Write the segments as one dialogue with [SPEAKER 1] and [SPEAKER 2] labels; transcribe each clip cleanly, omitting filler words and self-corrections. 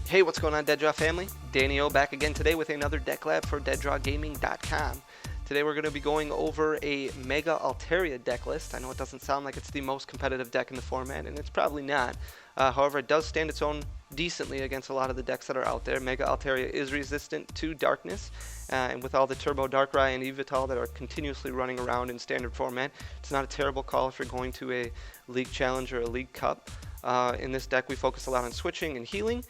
[SPEAKER 1] Hey, what's going on, Deadddraw family? Danny O back again today with another Decklab for Deaddrawgaming.com. Today we're going to be going over a Mega Altaria deck list. I know it doesn't sound like it's the most competitive deck in the format, and it's probably not. However, it does stand its own decently against a lot of the decks that are out there. Mega Altaria is resistant to darkness, and with all the Turbo Darkrai and Evital that are continuously running around in standard format, it's not a terrible call if you're going to a League Challenge or a League Cup. In this deck, we focus a lot on switching and healing,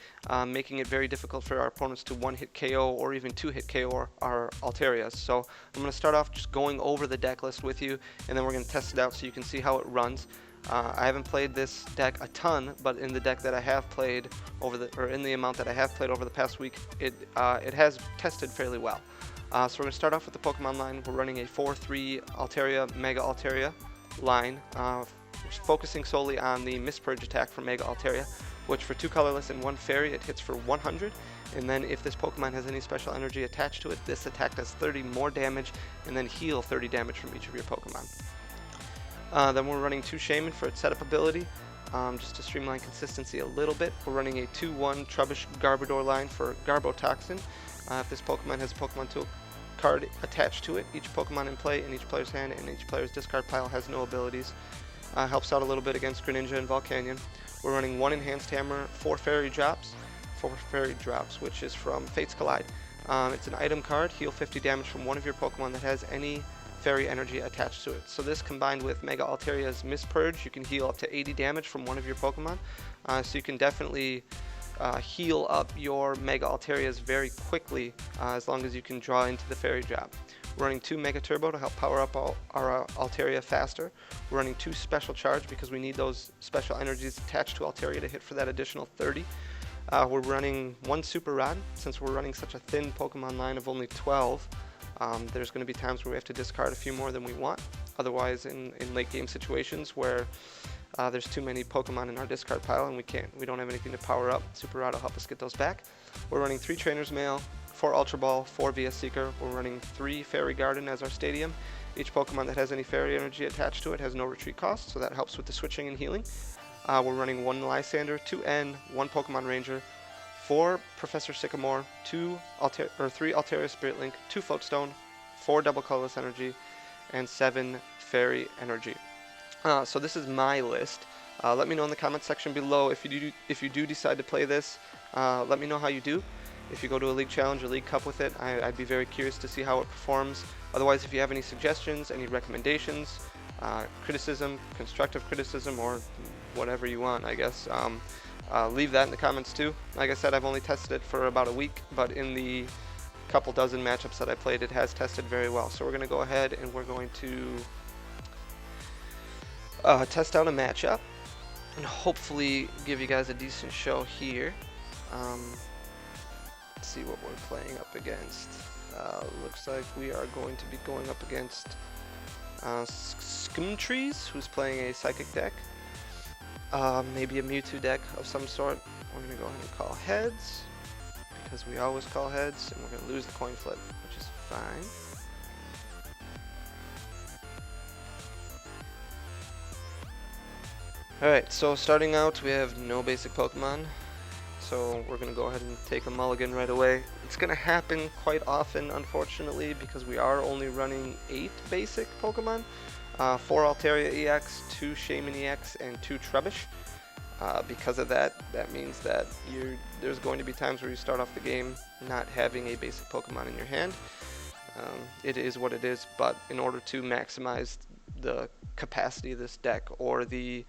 [SPEAKER 1] making it very difficult for our opponents to one-hit KO or even two-hit KO our Altarias. So I'm going to start off just going over the deck list with you, and then we're going to test it out so you can see how it runs. I haven't played this deck a ton, but in the deck that I have played in the amount that I have played over the past week, it has tested fairly well. So we're going to start off with the Pokemon line. We're running a 4-3 Altaria, Mega Altaria line. Focusing solely on the Mispurge attack from Mega Altaria, which for 2 colorless and 1 fairy, it hits for 100. And then if this Pokemon has any special energy attached to it, this attack does 30 more damage, and then heal 30 damage from each of your Pokemon. Then we're running 2 Shaman for its setup ability, just to streamline consistency a little bit. We're running a 2-1 Trubbish Garbodor line for Garbotoxin. If this Pokemon has a Pokemon Tool card attached to it, each Pokemon in play in each player's hand and each player's discard pile has no abilities. Helps out a little bit against Greninja and Volcanion. We're running 1 Enhanced Hammer, 4 Fairy Drops, which is from Fate's Collide. It's an item card, heal 50 damage from one of your Pokemon that has any fairy energy attached to it. So this combined with Mega Altaria's Mispurge, you can heal up to 80 damage from one of your Pokemon. So you can definitely heal up your Mega Altarias very quickly as long as you can draw into the Fairy Drop. We're running 2 Mega Turbo to help power up our Altaria faster. We're running 2 Special Charge because we need those special energies attached to Altaria to hit for that additional 30. We're running 1 Super Rod. Since we're running such a thin Pokemon line of only 12, there's going to be times where we have to discard a few more than we want. Otherwise, in late game situations where there's too many Pokemon in our discard pile and we don't have anything to power up, Super Rod will help us get those back. We're running 3 Trainer's Mail, 4 Ultra Ball, 4 VS Seeker. We're running 3 Fairy Garden as our stadium. Each Pokemon that has any fairy energy attached to it has no retreat cost, so that helps with the switching and healing. We're running 1 Lysander, 2 N, 1 Pokemon Ranger, 4 Professor Sycamore, 3 Altaria Spirit Link, 2 Floatstone, 4 Double Colorless Energy, and 7 Fairy Energy. So this is my list. Let me know in the comment section below if you do decide to play this. Let me know how you do. If you go to a League Challenge or League Cup with it, I'd be very curious to see how it performs. Otherwise, if you have any suggestions, any recommendations, criticism, constructive criticism, or whatever you want, I guess, leave that in the comments too. Like I said, I've only tested it for about a week, but in the couple dozen matchups that I played, it has tested very well. So we're going to go ahead and we're going to test out a matchup and hopefully give you guys a decent show here. Let's see what we're playing up against. Looks like we are going to be going up against Skumtrees, who's playing a Psychic deck. Maybe a Mewtwo deck of some sort. We're going to go ahead and call heads, because we always call heads, and we're going to lose the coin flip, which is fine. Alright, so starting out, we have no basic Pokemon. So we're going to go ahead and take a mulligan right away. It's going to happen quite often, unfortunately, because we are only running 8 basic Pokemon. 4 Altaria EX, 2 Shaman EX, and 2 Trubbish. Because of that, that means that there's going to be times where you start off the game not having a basic Pokemon in your hand. It is what it is, but in order to maximize the capacity of this deck or the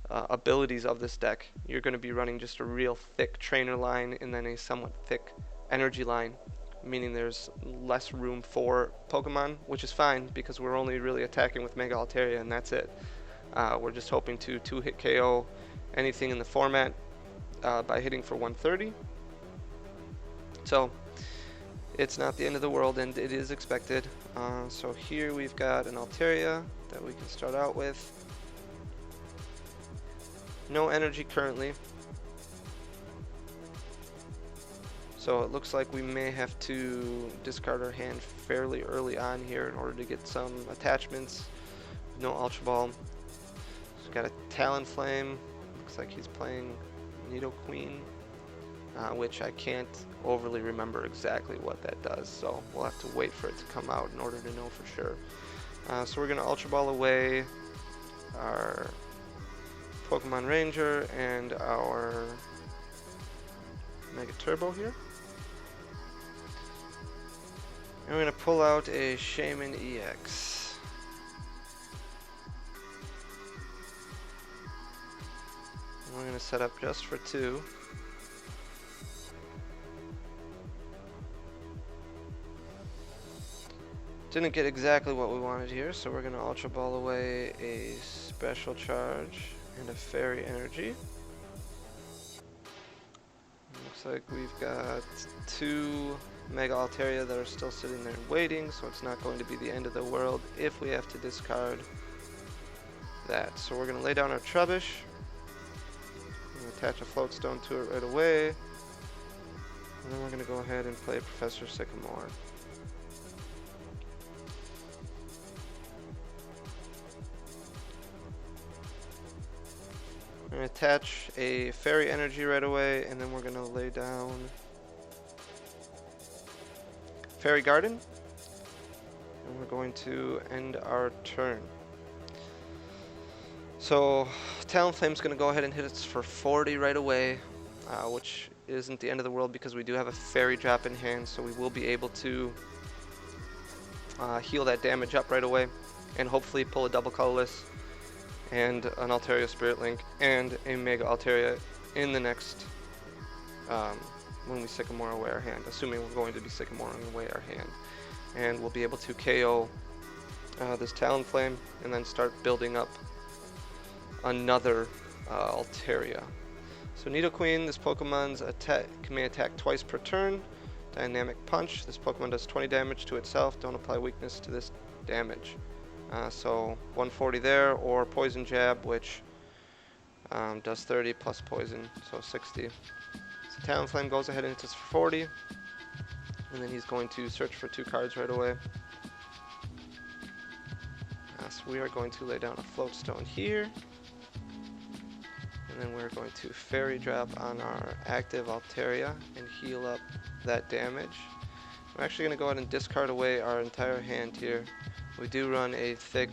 [SPEAKER 1] abilities of this deck, you're going to be running just a real thick trainer line and then a somewhat thick energy line, meaning there's less room for Pokemon, which is fine because we're only really attacking with Mega Altaria and that's it. We're just hoping to 2-hit KO anything in the format by hitting for 130. So it's not the end of the world, and it is expected. So here we've got an Altaria that we can start out with. No energy currently, so it looks like we may have to discard our hand fairly early on here in order to get some attachments. No Ultra Ball. He's got a Talonflame. Looks like he's playing Nidoqueen. which I can't overly remember exactly what that does, so we'll have to wait for it to come out in order to know for sure. So we're going to Ultra Ball away our Pokemon Ranger and our Mega Turbo here. And we're going to pull out a Shaman EX. And we're going to set up just for 2. Didn't get exactly what we wanted here, so we're going to Ultra Ball away a Special Charge and a Fairy Energy. Looks like we've got 2 Mega Altaria that are still sitting there waiting, so it's not going to be the end of the world if we have to discard that. So we're going to lay down our Trubbish, attach a Floatstone to it right away, and then we're going to go ahead and play Professor Sycamore. We're going to attach a Fairy Energy right away, and then we're going to lay down Fairy Garden, and we're going to end our turn. So Talonflame's going to go ahead and hit us for 40 right away, which isn't the end of the world because we do have a Fairy Drop in hand, so we will be able to heal that damage up right away, and hopefully pull a double colorless and an Altaria Spirit Link and a Mega Altaria in the next when we Sycamore away our hand, assuming we're going to be Sycamoring away our hand. And we'll be able to KO this Talonflame and then start building up another Altaria. So Nidoqueen, this Pokemon's may attack twice per turn. Dynamic Punch, this Pokemon does 20 damage to itself, don't apply weakness to this damage. So 140 there, or Poison Jab, which does 30 plus poison, so 60. So Talonflame goes ahead and hits us for 40, and then he's going to search for 2 cards right away. So we are going to lay down a Floatstone here, and then we're going to Fairy Drop on our active Altaria and heal up that damage. We're actually going to go ahead and discard away our entire hand here. We do run a thick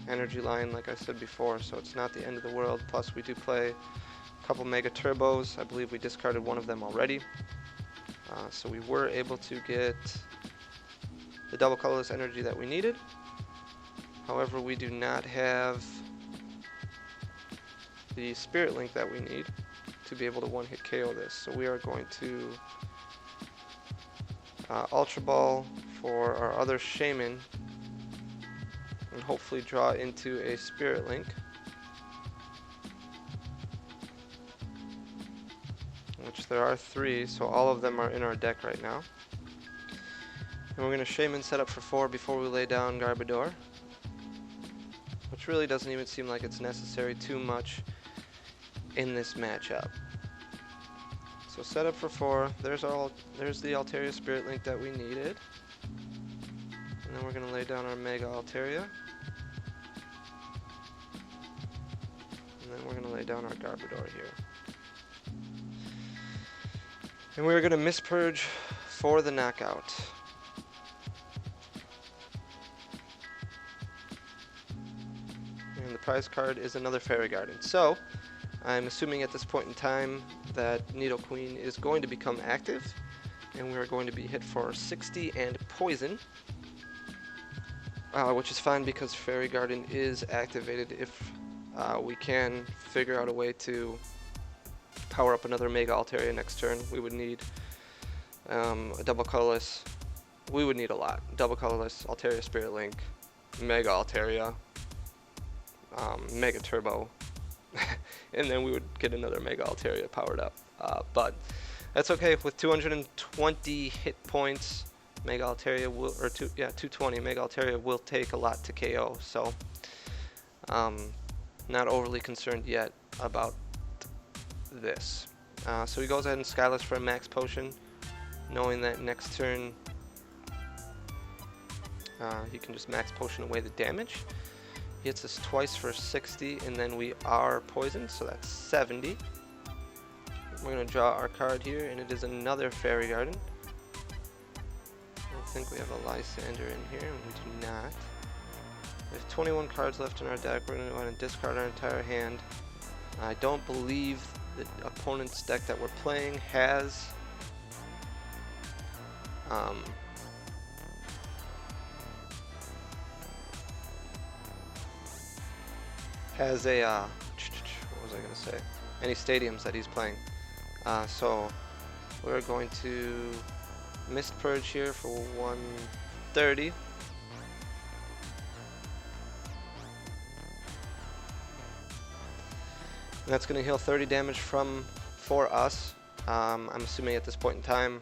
[SPEAKER 1] energy line, like I said before, so it's not the end of the world. Plus, we do play a couple Mega Turbos. I believe we discarded one of them already. So we were able to get the double colorless energy that we needed. However, we do not have the Spirit Link that we need to be able to one-hit KO this. So we are going to Ultra Ball for our other Shaman and hopefully draw into a Spirit Link, which there are 3, so all of them are in our deck right now. And we're going to Shaman set up for 4 before we lay down Garbodor, which really doesn't even seem like it's necessary too much in this matchup. So set up for 4, there's the Altaria Spirit Link that we needed. And then we're going to lay down our Mega Altaria. And then we're going to lay down our Garbodor here. And we're going to Mispurge for the knockout. And the prize card is another Fairy Garden. So, I'm assuming at this point in time that Nidoqueen is going to become active. And we are going to be hit for 60 and poison. Which is fine because Fairy Garden is activated if we can figure out a way to power up another Mega Altaria next turn. We would need a double colorless. We would need a lot. Double colorless, Altaria Spirit Link, Mega Altaria, Mega Turbo, and then we would get another Mega Altaria powered up. But that's okay. With 220 hit points, Mega Altaria will, 220. Mega Altaria will take a lot to KO. So, not overly concerned yet about this. So he goes ahead and Skyless for a max potion, knowing that next turn he can just max potion away the damage. He hits us twice for 60, and then we are poisoned, so that's 70. We're going to draw our card here, and it is another Fairy Garden. I don't think we have a Lysander in here, and we do not. We have 21 cards left in our deck. We're going to go ahead and discard our entire hand. I don't believe the opponent's deck that we're playing has a what was I going to say? Any stadiums that he's playing. So we're going to Mist Purge here for 130. And that's going to heal 30 damage for us. I'm assuming at this point in time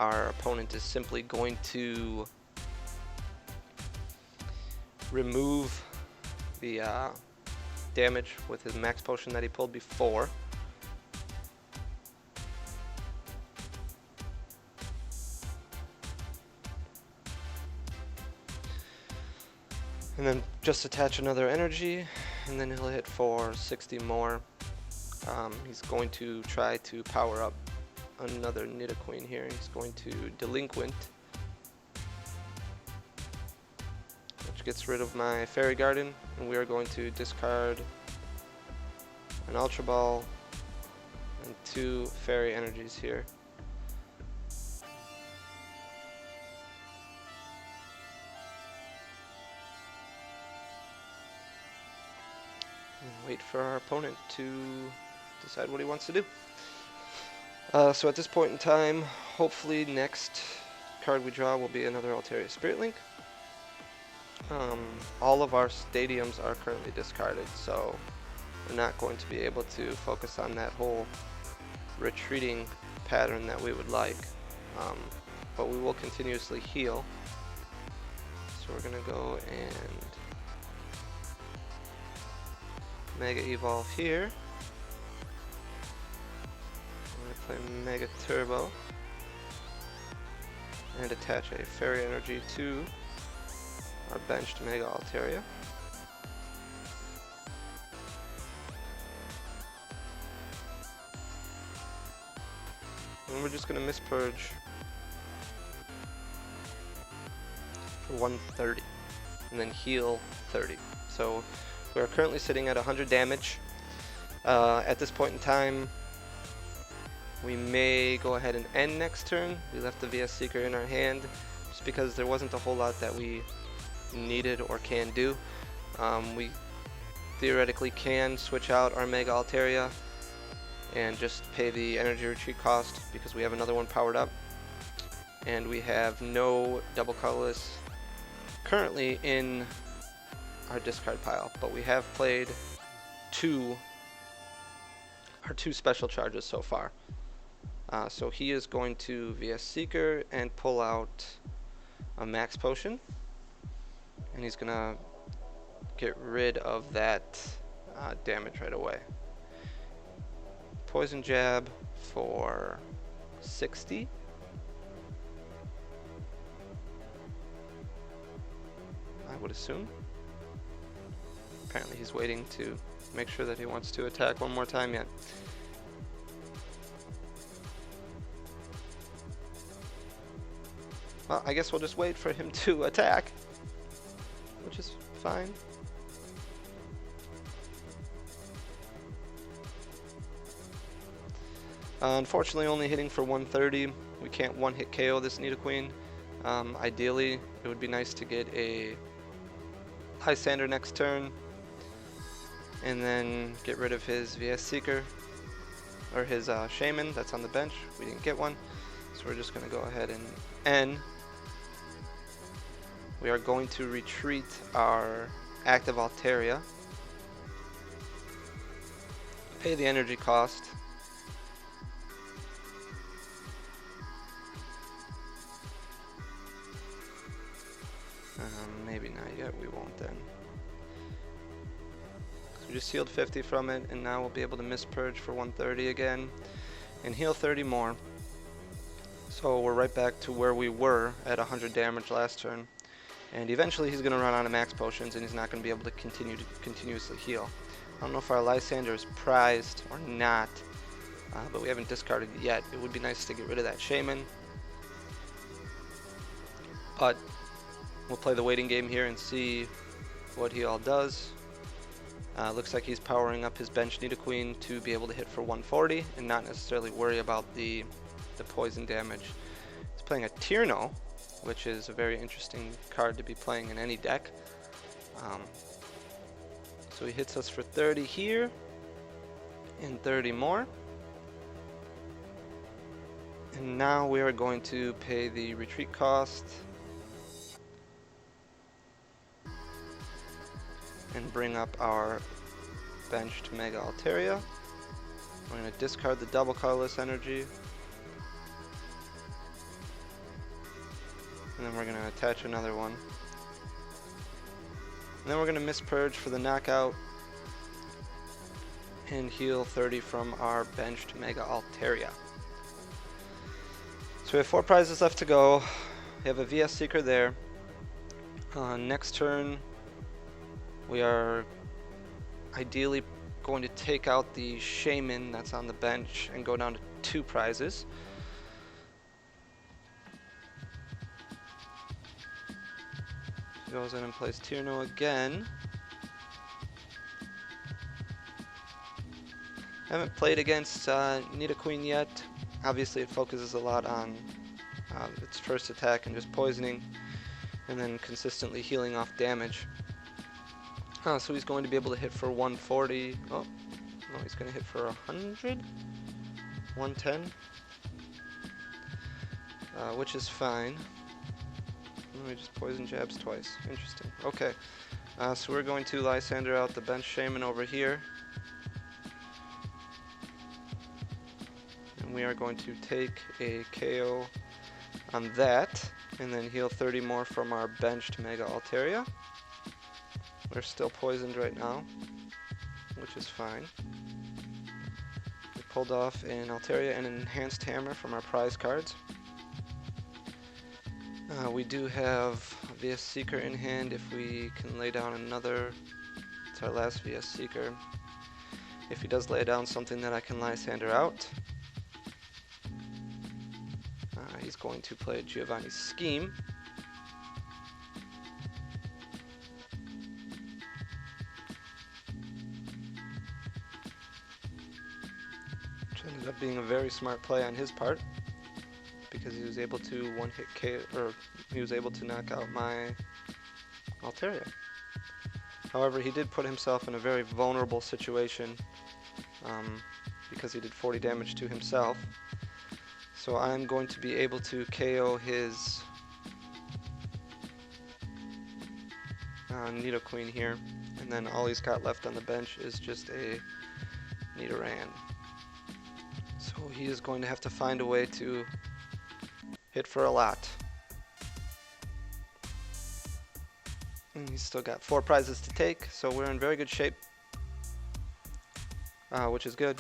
[SPEAKER 1] our opponent is simply going to remove the damage with his max potion that he pulled before. And then just attach another energy, and then he'll hit for 60 more. He's going to try to power up another Nidoqueen here. He's going to Delinquent, which gets rid of my Fairy Garden, and we are going to discard an Ultra Ball and 2 Fairy Energies here. And wait for our opponent to decide what he wants to do. So at this point in time, hopefully next card we draw will be another Altaria Spirit Link. All of our stadiums are currently discarded, so we're not going to be able to focus on that whole retreating pattern that we would like. But we will continuously heal. So we're going to go and Mega Evolve here. I'm going to play Mega Turbo and attach a Fairy Energy to our benched Mega Altaria. And we're just going to Mist Purge for 130 and then heal 30. So we are currently sitting at 100 damage. At this point in time, we may go ahead and end next turn. We left the VS Seeker in our hand just because there wasn't a whole lot that we needed or can do. We theoretically can switch out our Mega Altaria and just pay the energy retreat cost because we have another one powered up, and we have no double colorless currently in our discard pile, but we have played our two special charges so far. So he is going to VS Seeker and pull out a max potion, and he's gonna get rid of that damage right away. Poison Jab for 60. I would assume. Apparently he's waiting to make sure that he wants to attack one more time yet. Well, I guess we'll just wait for him to attack, which is fine. Unfortunately, only hitting for 130. We can't one-hit KO this Nidoqueen. Ideally, it would be nice to get a Lysander next turn, and then get rid of his VS Seeker, or his Shaman that's on the bench. We didn't get one, so we're just going to go ahead and end. We are going to retreat our active Altaria, pay the energy cost, maybe not yet, we won't then. So we just healed 50 from it, and now we'll be able to Mist Purge for 130 again, and heal 30 more. So we're right back to where we were at 100 damage last turn. And eventually he's going to run out of max potions, and he's not going to be able to continuously heal. I don't know if our Lysander is prized or not, but we haven't discarded it yet. It would be nice to get rid of that Shaman, but we'll play the waiting game here and see what he all does. Looks like he's powering up his bench Nidoqueen to be able to hit for 140 and not necessarily worry about the poison damage. He's playing a Tierno, which is a very interesting card to be playing in any deck. So he hits us for 30 here and 30 more. And now we are going to pay the retreat cost and bring up our benched Mega Altaria. We're going to discard the double colorless energy. And then we're going to attach another one. And then we're going to miss Purge for the knockout and heal 30 from our benched Mega Altaria. So we have 4 prizes left to go. We have a VS Seeker there. Next turn, we are ideally going to take out the Shaman that's on the bench and go down to 2 prizes. He goes in and plays Tierno again. I haven't played against Nidoqueen yet. Obviously it focuses a lot on its first attack and just poisoning, and then consistently healing off damage. So he's going to be able to hit for 140. Oh, no, he's going to hit for 100? 110? Which is fine. Oh, he just poison jabs twice. Interesting. Okay. So we're going to Lysander out the bench Shaman over here. And we are going to take a KO on that, and then heal 30 more from our benched Mega Altaria. We're still poisoned right now, which is fine. We pulled off an Altaria and an Enhanced Hammer from our prize cards. We do have a VS Seeker in hand if we can lay down another. It's our last VS Seeker. If he does lay down something that I can Lysander out. He's going to play Giovanni's Scheme. Which ended up being a very smart play on his part, because he was able to one-hit KO, or he was able to knock out my Altaria. However, he did put himself in a very vulnerable situation because he did 40 damage to himself. So I'm going to be able to KO his Nidoqueen here, and then all he's got left on the bench is just a Nidoran. So he is going to have to find a way to hit for a lot. And he's still got 4 prizes to take, so we're in very good shape, which is good.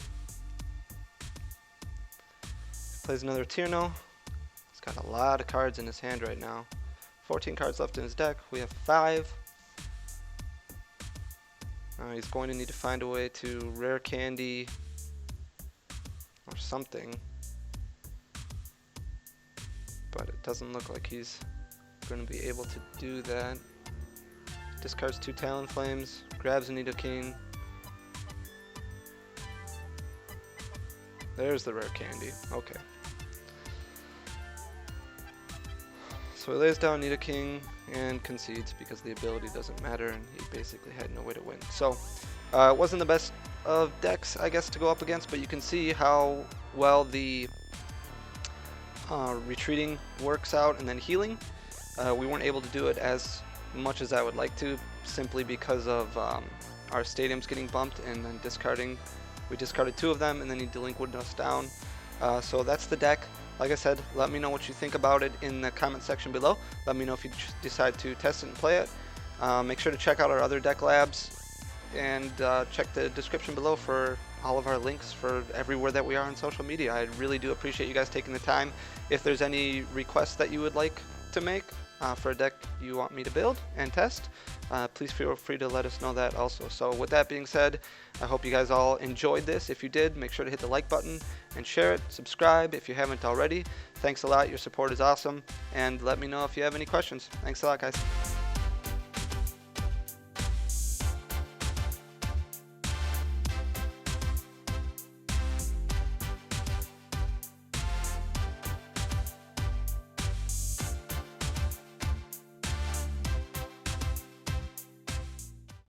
[SPEAKER 1] Plays another Tierno. He's got a lot of cards in his hand right now. 14 cards left in his deck. We have 5. He's going to need to find a way to rare candy or something, but it doesn't look like he's going to be able to do that. Discards 2 Talonflames, grabs a Nidoking. There's the rare candy. Okay. So he lays down Nidoking and concedes because the ability doesn't matter, and he basically had no way to win. So it wasn't the best of decks, I guess, to go up against, but you can see how well the retreating works out and then healing. We weren't able to do it as much as I would like to, simply because of our stadiums getting bumped and then discarding. We discarded 2 of them, and then he delinquented us down. So that's the deck. Like I said, let me know what you think about it in the comment section below. Let me know if you decide to test it and play it. Make sure to check out our other deck labs, and check the description below for all of our links for everywhere that we are on social media. I really do appreciate you guys taking the time. If there's any requests that you would like to make, for a deck you want me to build and test, please feel free to let us know that also. So with that being said, I hope you guys all enjoyed this. If you did, make sure to hit the like button and share it. Subscribe if you haven't already. Thanks a lot. Your support is awesome. And let me know if you have any questions. Thanks a lot, guys.